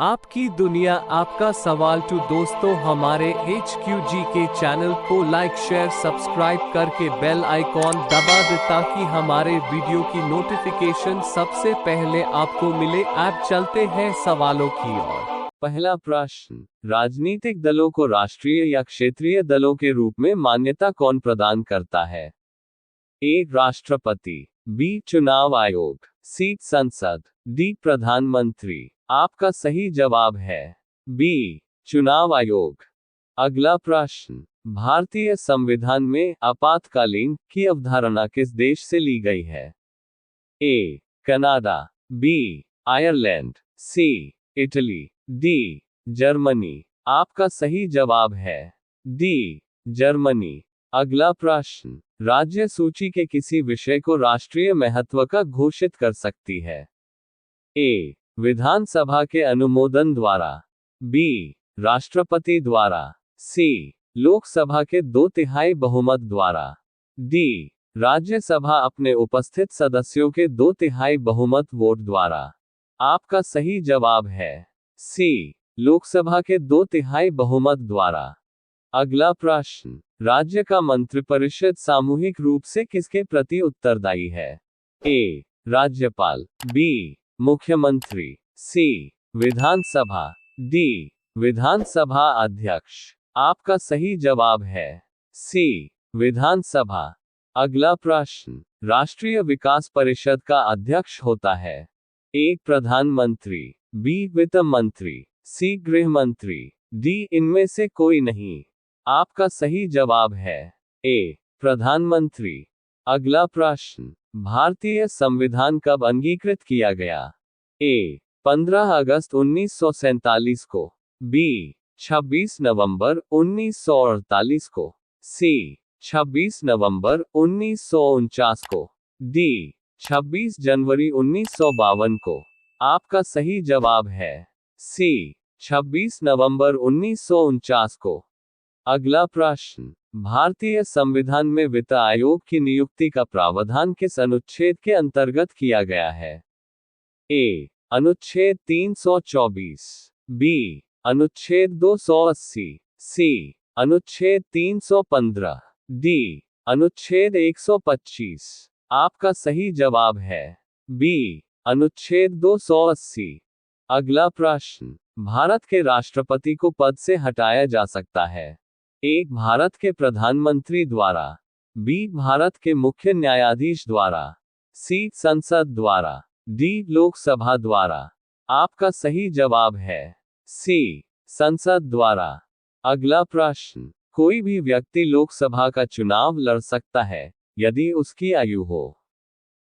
आपकी दुनिया आपका सवाल टू दोस्तों हमारे HQG के चैनल को लाइक शेयर सब्सक्राइब करके बेल आइकॉन दबा दे ताकि हमारे वीडियो की नोटिफिकेशन सबसे पहले आपको मिले। अब चलते हैं सवालों की ओर। पहला प्रश्न, राजनीतिक दलों को राष्ट्रीय या क्षेत्रीय दलों के रूप में मान्यता कौन प्रदान करता है? ए. राष्ट्रपति, बी. चुनाव आयोग, सी. संसद, डी. प्रधानमंत्री। आपका सही जवाब है बी. चुनाव आयोग। अगला प्रश्न, भारतीय संविधान में आपातकालीन की अवधारणा किस देश से ली गई है? A. Canada, B. Ireland, C. Italy, D. Germany. आपका सही जवाब है डी. जर्मनी। अगला प्रश्न, राज्य सूची के किसी विषय को राष्ट्रीय महत्व का घोषित कर सकती है? ए. विधानसभा के अनुमोदन द्वारा, बी. राष्ट्रपति द्वारा, सी. लोकसभा के 2/3 बहुमत द्वारा, डी. राज्यसभा अपने उपस्थित सदस्यों के 2/3 बहुमत वोट द्वारा। आपका सही जवाब है सी. लोकसभा के 2/3 बहुमत द्वारा। अगला प्रश्न, राज्य का मंत्रिपरिषद सामूहिक रूप से किसके प्रति उत्तरदायी है? ए. राज्यपाल, बी. मुख्यमंत्री, सी. विधानसभा, डी. विधानसभा अध्यक्ष। आपका सही जवाब है सी. विधानसभा। अगला प्रश्न, राष्ट्रीय विकास परिषद का अध्यक्ष होता है? ए. प्रधानमंत्री, बी. वित्त मंत्री, सी. गृह मंत्री, डी. इनमें से कोई नहीं। आपका सही जवाब है ए. प्रधानमंत्री। अगला प्रश्न, भारतीय संविधान कब अंगीकृत किया गया? ए. 15 अगस्त 1947 को, बी. 26 नवंबर 1948 को, सी. 26 नवंबर 1949 को, डी. 26 जनवरी 1952 को। आपका सही जवाब है सी. 26 नवंबर 1949 को। अगला प्रश्न, भारतीय संविधान में वित्त आयोग की नियुक्ति का प्रावधान किस अनुच्छेद के अंतर्गत किया गया है? ए. अनुच्छेद 324, बी. अनुच्छेद 280, सी. अनुच्छेद 315, डी. अनुच्छेद 125। आपका सही जवाब है बी. अनुच्छेद 280। अगला प्रश्न, भारत के राष्ट्रपति को पद से हटाया जा सकता है? ए. भारत के प्रधानमंत्री द्वारा, बी. भारत के मुख्य न्यायाधीश द्वारा, सी. संसद द्वारा, डी. लोकसभा द्वारा। आपका सही जवाब है सी. संसद द्वारा। अगला प्रश्न, कोई भी व्यक्ति लोकसभा का चुनाव लड़ सकता है यदि उसकी आयु हो?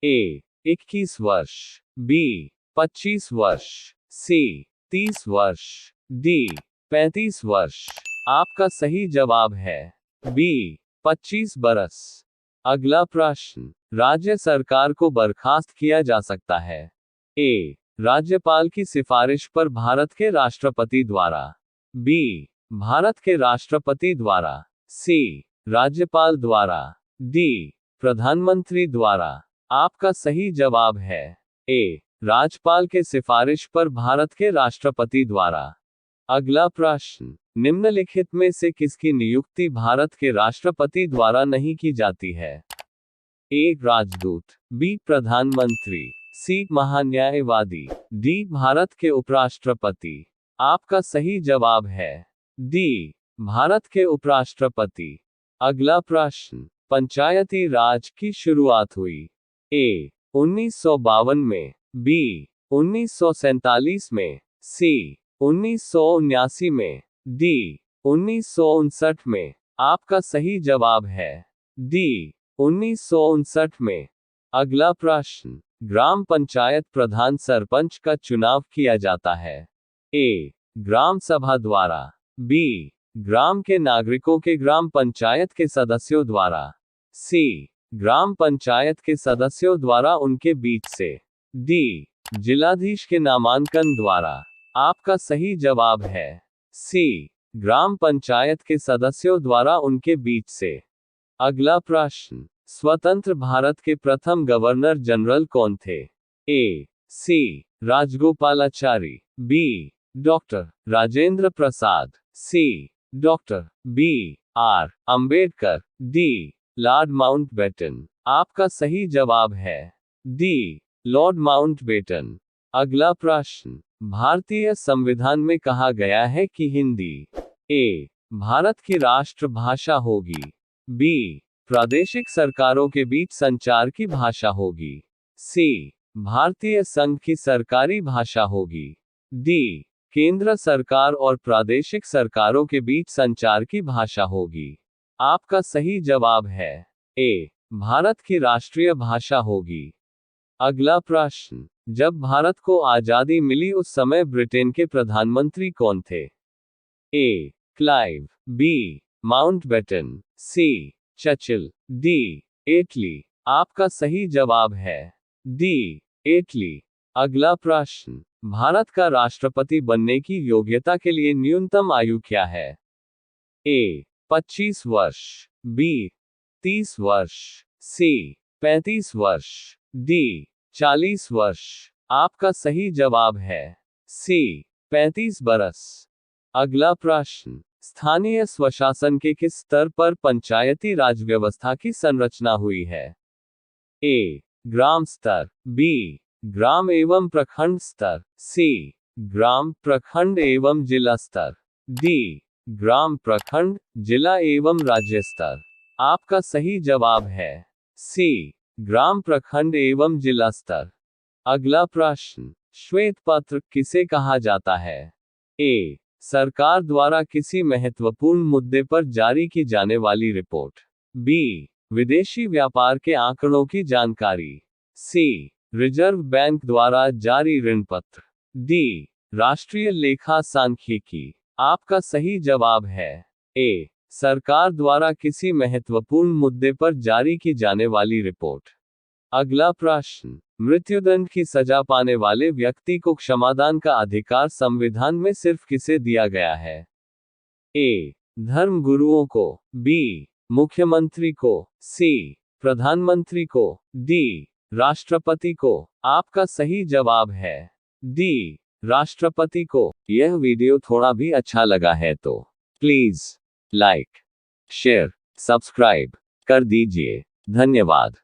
ए. 21 वर्ष, बी. 25 वर्ष, सी. 30 वर्ष, डी. 35 वर्ष। आपका सही जवाब है बी. 25 बरस। अगला प्रश्न, राज्य सरकार को बर्खास्त किया जा सकता है? ए. राज्यपाल की सिफारिश पर भारत के राष्ट्रपति द्वारा, बी. भारत के राष्ट्रपति द्वारा, सी. राज्यपाल द्वारा, डी. प्रधानमंत्री द्वारा। आपका सही जवाब है ए. राज्यपाल के सिफारिश पर भारत के राष्ट्रपति द्वारा। अगला प्रश्न, निम्नलिखित में से किसकी नियुक्ति भारत के राष्ट्रपति द्वारा नहीं की जाती है? ए. राजदूत, बी. प्रधानमंत्री, सी. महान्यायवादी, डी. भारत के उपराष्ट्रपति। आपका सही जवाब है डी. भारत के उपराष्ट्रपति। अगला प्रश्न, पंचायती राज की शुरुआत हुई? ए. 1952 में, बी. 1947 में, सी. 1979 में, डी. 1959 में। आपका सही जवाब है डी. 1959 में। अगला प्रश्न, ग्राम पंचायत प्रधान सरपंच का चुनाव किया जाता है? ए. ग्राम सभा द्वारा, बी. ग्राम के नागरिकों के ग्राम पंचायत के सदस्यों द्वारा, सी. ग्राम पंचायत के सदस्यों द्वारा उनके बीच से, डी. जिलाधीश के नामांकन द्वारा। आपका सही जवाब है सी. ग्राम पंचायत के सदस्यों द्वारा उनके बीच से। अगला प्रश्न, स्वतंत्र भारत के प्रथम गवर्नर जनरल कौन थे? A. C. Rajagopalachari, B. Doctor Rajendra Prasad. C doctor B R Ambedkar. D Lord Mountbatten. आपका सही जवाब है डी लॉर्ड माउंटबेटन। अगला प्रश्न, भारतीय संविधान में कहा गया है कि हिंदी ए भारत की राष्ट्रभाषा होगी, बी प्रादेशिक सरकारों के बीच संचार की भाषा होगी, सी भारतीय संघ की सरकारी भाषा होगी, डी केंद्र सरकार और प्रादेशिक सरकारों के बीच संचार की भाषा होगी। आपका सही जवाब है ए भारत की राष्ट्रीय भाषा होगी। अगला प्रश्न, जब भारत को आजादी मिली उस समय ब्रिटेन के प्रधानमंत्री कौन थे? ए क्लाइव, बी माउंटबेटन, सी चर्चिल, डी एटली। आपका सही जवाब है डी एटली। अगला प्रश्न, भारत का राष्ट्रपति बनने की योग्यता के लिए न्यूनतम आयु क्या है? ए 25 वर्ष, बी 30 वर्ष, सी 35 वर्ष, डी 40 वर्ष। आपका सही जवाब है सी 35 बरस। अगला प्रश्न, स्थानीय स्वशासन के किस स्तर पर पंचायती राज व्यवस्था की संरचना हुई है? ए ग्राम स्तर, बी ग्राम एवं प्रखंड स्तर, सी ग्राम प्रखंड एवं जिला स्तर, डी ग्राम प्रखंड जिला एवं राज्य स्तर। आपका सही जवाब है सी ग्राम प्रखंड एवं जिला स्तर। अगला प्रश्न, श्वेत पत्र किसे कहा जाता है? ए सरकार द्वारा किसी महत्वपूर्ण मुद्दे पर जारी की जाने वाली रिपोर्ट, बी विदेशी व्यापार के आंकड़ों की जानकारी, सी रिजर्व बैंक द्वारा जारी ऋण पत्र, डी राष्ट्रीय लेखा सांख्यिकी। आपका सही जवाब है ए सरकार द्वारा किसी महत्वपूर्ण मुद्दे पर जारी की जाने वाली रिपोर्ट। अगला प्रश्न, मृत्युदंड की सजा पाने वाले व्यक्ति को क्षमादान का अधिकार संविधान में सिर्फ किसे दिया गया है? ए धर्म गुरुओं को, बी मुख्यमंत्री को, सी प्रधानमंत्री को, डी राष्ट्रपति को। आपका सही जवाब है डी राष्ट्रपति को। यह वीडियो थोड़ा भी अच्छा लगा है तो प्लीज लाइक, शेयर, सब्सक्राइब कर दीजिए। धन्यवाद।